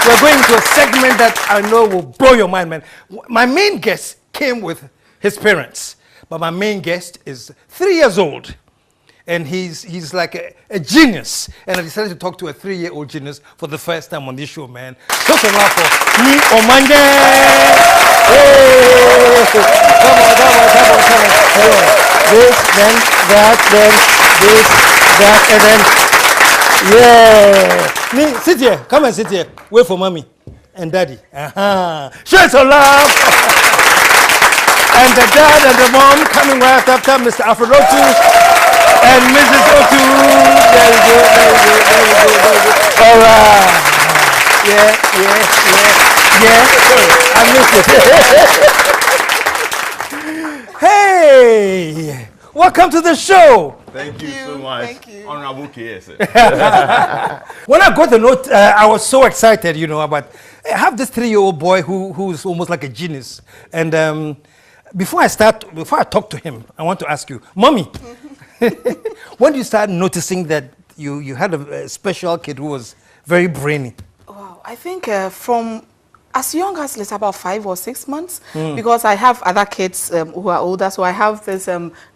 we're going to a segment that I know will blow your mind, man. My main guest came with his parents, but my main guest is 3 years old. And he's like a genius. And I decided to talk to a 3-year-old genius for the first time on this show, man. Show some love for me, Omanje. Hey! Come on. This, then that, then this, that, and then, yeah. Me, sit here. Come and sit here. Wait for mommy and daddy. Show some love. And the dad and the mom coming right after Mr. Afrodotu. And Mrs. Otu, very good. All right. Yeah. I missed it. Hey, welcome to the show. Thank you so much. Thank you. Honorable KS. When I got the note, I was so excited, about. I have this 3-year-old boy who's almost like a genius. And before I talk to him, I want to ask you, Mommy. When did you start noticing that you had a special kid who was very brainy? Wow, I think from as young as let's say about 5 or 6 months, because I have other kids who are older, so I have this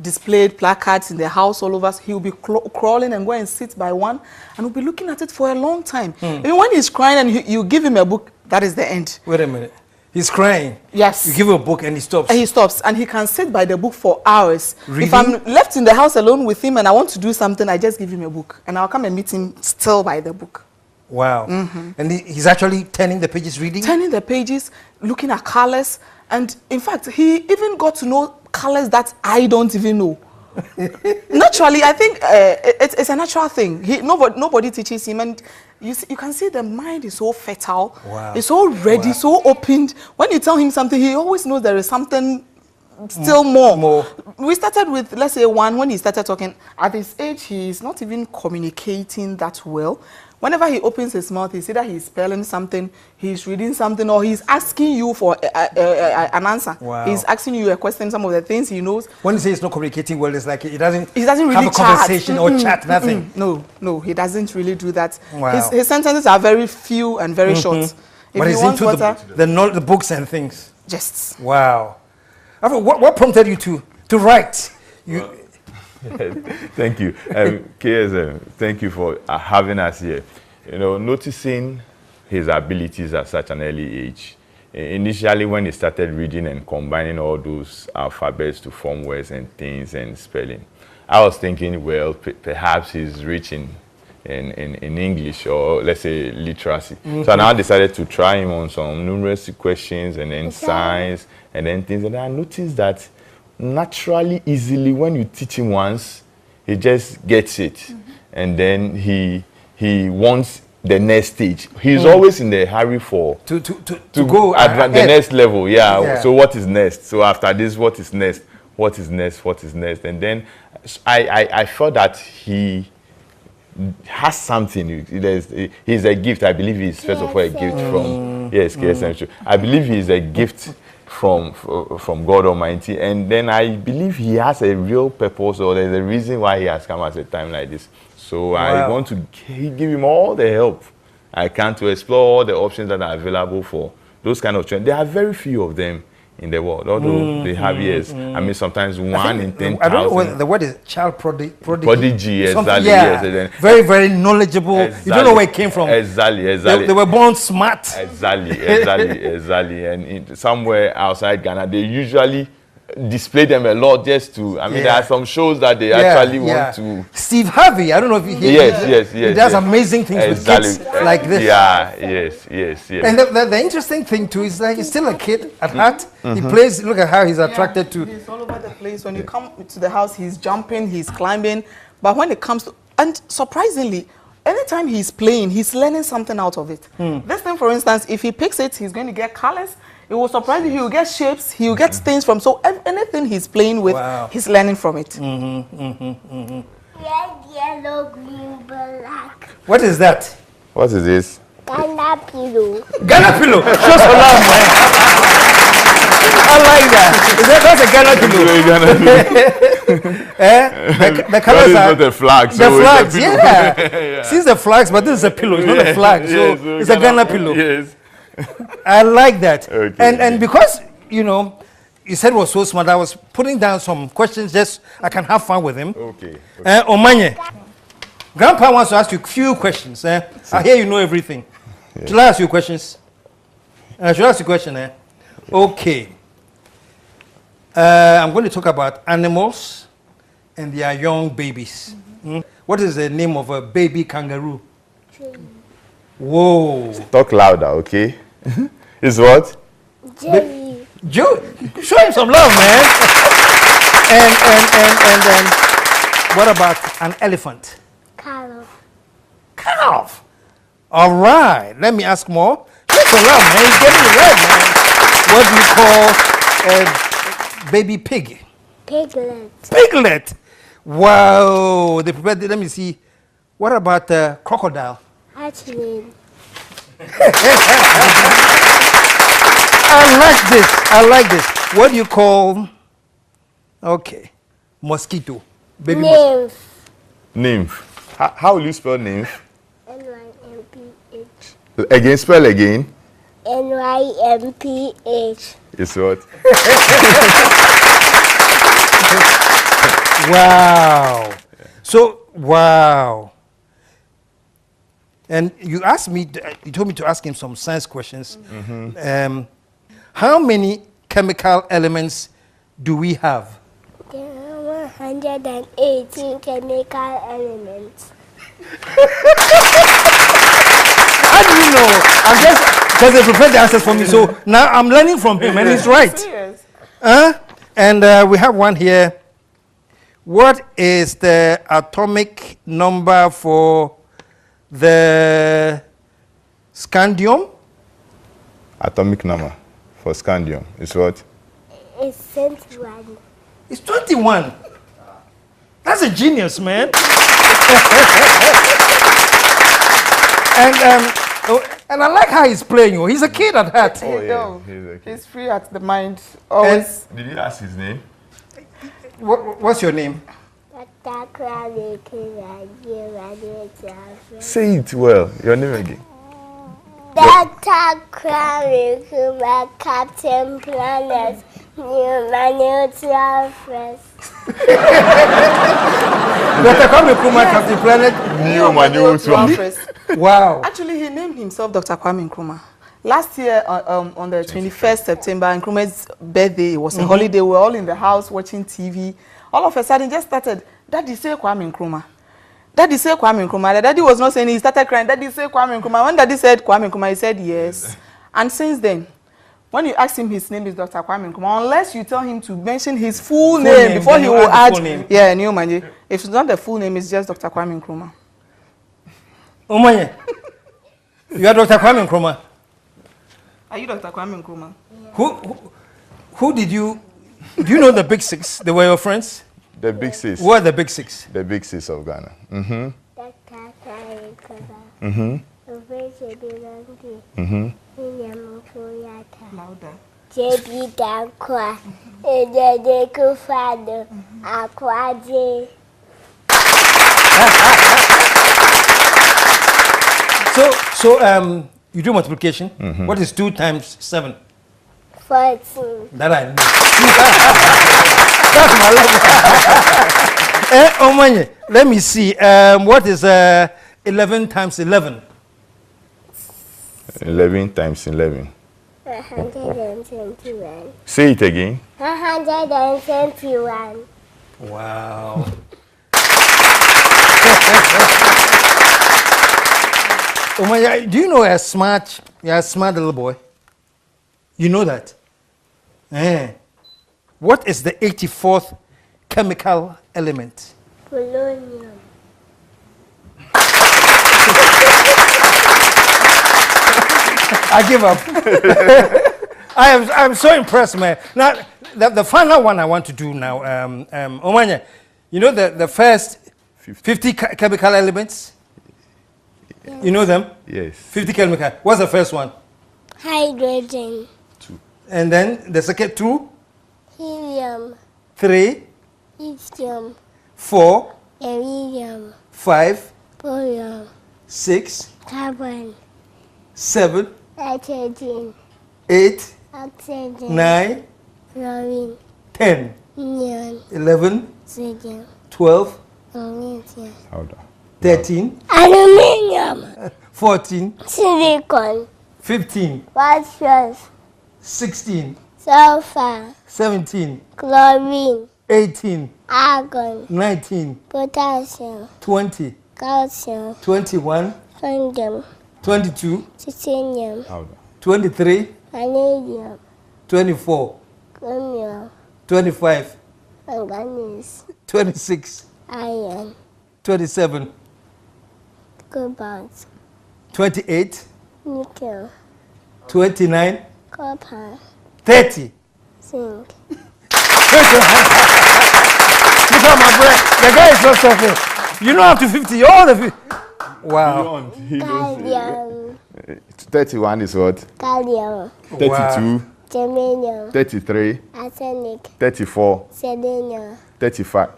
displayed placards in the house all over. He'll be crawling and go and sit by one, and we'll be looking at it for a long time. Even when he's crying and you give him a book, that is the end. Wait a minute. He's crying. Yes. You give him a book and he stops. And he stops, and he can sit by the book for hours. Reading? If I'm left in the house alone with him and I want to do something, I just give him a book, and I'll come and meet him still by the book. Wow. And he's actually turning the pages, reading? Turning the pages, looking at colors, and in fact, he even got to know colors that I don't even know. Naturally, I think it's a natural thing. Nobody teaches him, and you can see the mind is so fertile. Wow. It's so ready, so opened. When you tell him something, he always knows there is something still more. We started with, let's say, 1. When he started talking, at his age, he's not even communicating that well. Whenever he opens his mouth, it's either he's spelling something, he's reading something, or he's asking you for an answer. Wow. He's asking you a question, some of the things he knows. When you say he's not communicating well, it's like he doesn't really have a conversation or chat, nothing. No, he doesn't really do that. Wow. His sentences are very few and very short. But he's into the books and things. Just. Wow. What prompted you to write? Thank you. KS, thank you for having us here. Noticing his abilities at such an early age. Initially, when he started reading and combining all those alphabets to form words and things and spelling, I was thinking, well, perhaps he's rich in English, or let's say literacy. So I now decided to try him on some numeracy questions and then science and then things. And I noticed that naturally, easily, when you teach him once, he just gets it. And then he wants the next stage. He's always in the hurry to go at the next level. Yeah. So what is next? So after this, what is next? What is next? What is next? And then I felt that he has something. He's a gift. I believe he's first of all a gift from KSM. I believe he's a gift from God Almighty, and then I believe he has a real purpose, or there's a reason why he has come at a time like this. So I want to give him all the help I can to explore all the options that are available for those kind of children. There are very few of them in the world, although they have years. I mean, sometimes 1 in 10,000. I don't know what the word is. Child prodigy. Prodigy, exactly. Yeah. Yes, very, very knowledgeable. Exactly. You don't know where it came from. Exactly. They were born smart. Exactly. And somewhere outside Ghana, they usually display them a lot just to. I mean, there are some shows that they actually want to. Steve Harvey, I don't know if you hear. Yes. He does amazing things with kids like this. Yes. And the interesting thing too is like he's still a kid at heart. He plays. Look at how he's attracted to. He's all over the place. When you come to the house, he's jumping, he's climbing. But when it comes to, and surprisingly, anytime he's playing, he's learning something out of it. This thing, for instance, if he picks it, he's going to get colors. It will surprise you. He will get shapes. He will get things from. So anything he's playing with, he's learning from it. Red, yellow, green, black. What is that? What is this? Ghana pillow. Ghana pillow. Show some love, man. I like that. That's a Ghana pillow. The colors That is are not a flag. the So flags, it's a pillow. yeah. Since the flags, but this is a pillow, it's not a flag, so Yes, it's a Ghana pillow. Yes. I like that. Okay. And because, you know, you said it was so smart, I was putting down some questions just I can have fun with him. Okay. Omanye, Grandpa wants to ask you a few questions. I hear you know everything. Yes. Should I ask you questions? Should I ask you a question? Okay. I'm going to talk about animals and their young babies. What is the name of a baby kangaroo? Whoa. Talk louder, okay? It's what? Jerry. Joe, show him some love, man. and what about an elephant? Carol. Calf. All right. Let me ask more. Show some love, man. He's getting it right, man. What do you call a baby pig? Piglet. Piglet. Wow. They prepared. Let me see. What about crocodile? Hatchling. I like this. What do you call? Okay, mosquito. Baby mosquito. Nymph. Nymph. How will you spell nymph? N-Y-M-P-H. Again, spell again. N-Y-M-P-H. It's what? Wow. So wow. And you asked me. You told me to ask him some science questions. How many chemical elements do we have? There are 118 chemical elements. How do you know? I'm just because they prepared the answers for me. So now I'm learning from him, and he's right. Serious. And we have one here. What is the atomic number for the scandium? Atomic number for scandium. It's what? It's 21. It's 21. That's a genius, man. And I like how he's playing. Oh, he's a kid at heart. Oh, yeah. No, He's a kid. he's free at the mind. Always. Did you ask his name? What's your name? Say it well. Your name again. Dr. Kwame Nkrumah, Captain Planet, neutral first. Dr. Kwame Nkrumah, Captain Planet. Wow. Actually, he named himself Dr. Kwame Nkrumah. Last year, on the 21st September, Nkrumah's birthday, it was a holiday. We were all in the house watching TV. All of a sudden, just started, Daddy say Kwame Nkrumah. Daddy say Kwame Nkrumah. The daddy was not saying, he started crying. Daddy say Kwame Nkrumah. When Daddy said Kwame Nkrumah, he said yes. And since then, when you ask him his name is Dr. Kwame Nkrumah, unless you tell him to mention his full name before he will add, yeah, Newman. If it's not the full name, it's just Dr. Kwame Nkrumah. Omanye, you are Dr. Kwame Nkrumah. Are you Dr. Kwame Nkrumah? Who did you? Do you know the Big Six? They were your friends. The Big Six. Who are the Big Six? The Big Six of Ghana. Dr. Kwame Nkrumah. Louder. JB Dankwa. Ejede Kufado. Akwaje. So you do multiplication. What is 2 times 7? 14. That I know. That's my level. Omanye, let me see. What is 11 times 11? 11 times 11. 121. Say it again. 121. Wow. Omanye, do you know you're a smart little boy? You know that? What is the 84th chemical element? Polonium. I give up. I'm so impressed, man. Now, the final one I want to do now, Omanye, you know the first 50 chemical elements? Yes. You know them? Yes. 50 chemical. What's the first one? Hydrogen. And then the second 2, helium, 3, lithium, 4, iridium, 5, barium, 6, carbon, 7, nitrogen, 8, oxygen, 9, fluorine, 10, neon, 11, sodium, 12, magnesium, Louder. 13, aluminium, 14, silicon, 15, phosphorus, 16, sulfur, 17, chlorine, 18, argon, 19, potassium, 20, calcium, 21, sodium, 22, titanium, Louder. 23, vanadium, 24, chromium, 25, manganese, 26, iron, 27, cobalt, 28, nickel, 29, copper, 30. zinc, Look at my friend. The guy is not suffering. You know up to 50. All the 50. Wow. gallium, 31 is what? gallium, 32, germanium, 33, arsenic, 34, selenium, 35,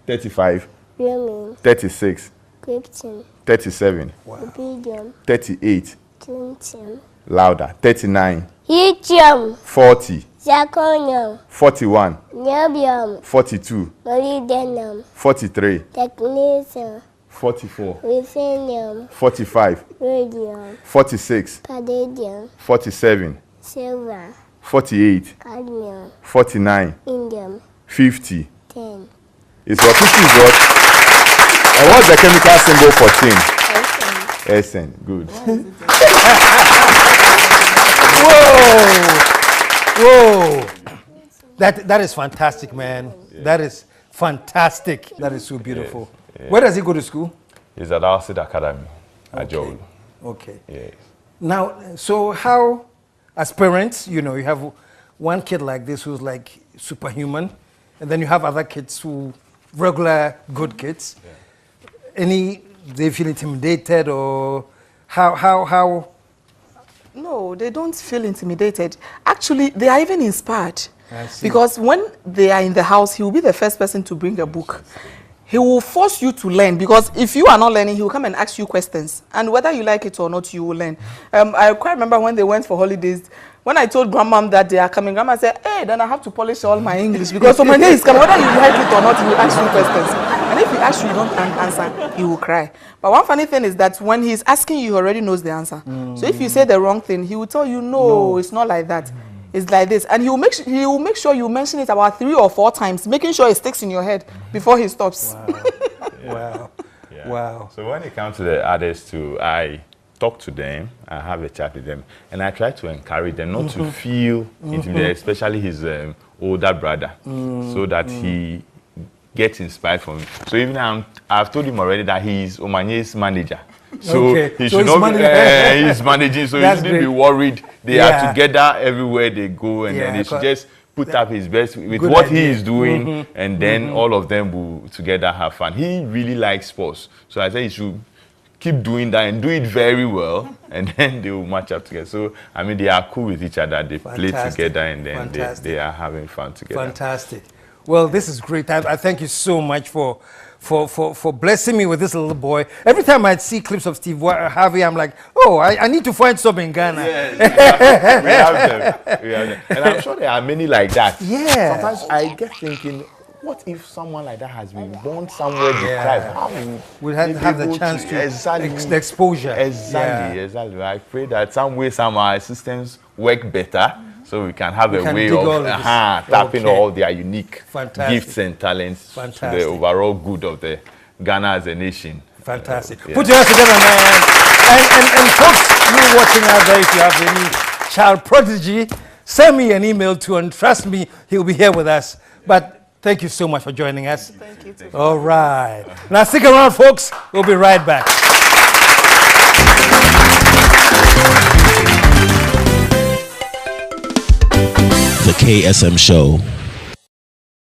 35, bromine, 36, krypton, 37, rubidium, 38, strontium, louder, 39, lithium, 40, zirconium, 41, niobium, 42, molybdenum, 43, technetium, 44, ruthenium, 45, radium, 46, palladium, 47, silver, 48, cadmium, 49, indium, 50. 10, Is what 50 is what? And what's the chemical symbol for tin? Sn, Sn. Good. Whoa. That is fantastic, man. That is fantastic. That is so beautiful. Where does he go to school? He's at Alcid Academy, Ajol. Okay. Yes. Now, so how, as parents, you know, you have one kid like this who's like superhuman, and then you have other kids who regular good kids. They feel intimidated or how? No, they don't feel intimidated. Actually, they are even inspired. I see. Because when they are in the house, he will be the first person to bring a book. He will force you to learn, because if you are not learning, he will come and ask you questions. And whether you like it or not, you will learn. I quite remember when they went for holidays, when I told grandma that they are coming, grandma said, hey, then I have to polish all my English, because so many is coming. Whether you like it or not, he will ask you questions. And if he asks you, you don't answer, he will cry. But one funny thing is that when he's asking you, he already knows the answer. So if you say the wrong thing, he will tell you, no, it's not like that. It's like this. And he will make sure you mention it about 3 or 4 times, making sure it sticks in your head before he stops. Wow. Yeah. Wow. So when it comes to the others too, I talk to them, I have a chat with them, and I try to encourage them not to feel intimidated, especially his older brother, so that he gets inspired from him. So even I've told him already that he's Omanye's manager. So he should not be, he's managing, so he shouldn't be worried. They are together everywhere they go, and then they should just put up his best with what he is doing, and then all of them will together have fun. He really likes sports, so I say he should keep doing that and do it very well, and then they will match up together. So I mean, they are cool with each other. They play together, and then they are having fun together. Fantastic. Well, this is great. I thank you so much for blessing me with this little boy. Every time I see clips of Steve Harvey, I'm like, oh, I need to find some in Ghana. Yes, we have them. And I'm sure there are many like that. Yeah. Sometimes I get thinking, what if someone like that has been born somewhere deprived? How we'll have the chance to the exposure. Exactly. I pray that some way, somehow, our systems work better, so we can have a way of tapping all their unique gifts and talents to the overall good of the Ghana as a nation. Fantastic. Put your hands together, man. And folks, you watching out there, if you have any child prodigy, send me an email too, and trust me, he'll be here with us. But thank you so much for joining us. Thank you too. All right. Now stick around, folks. We'll be right back. The KSM Show.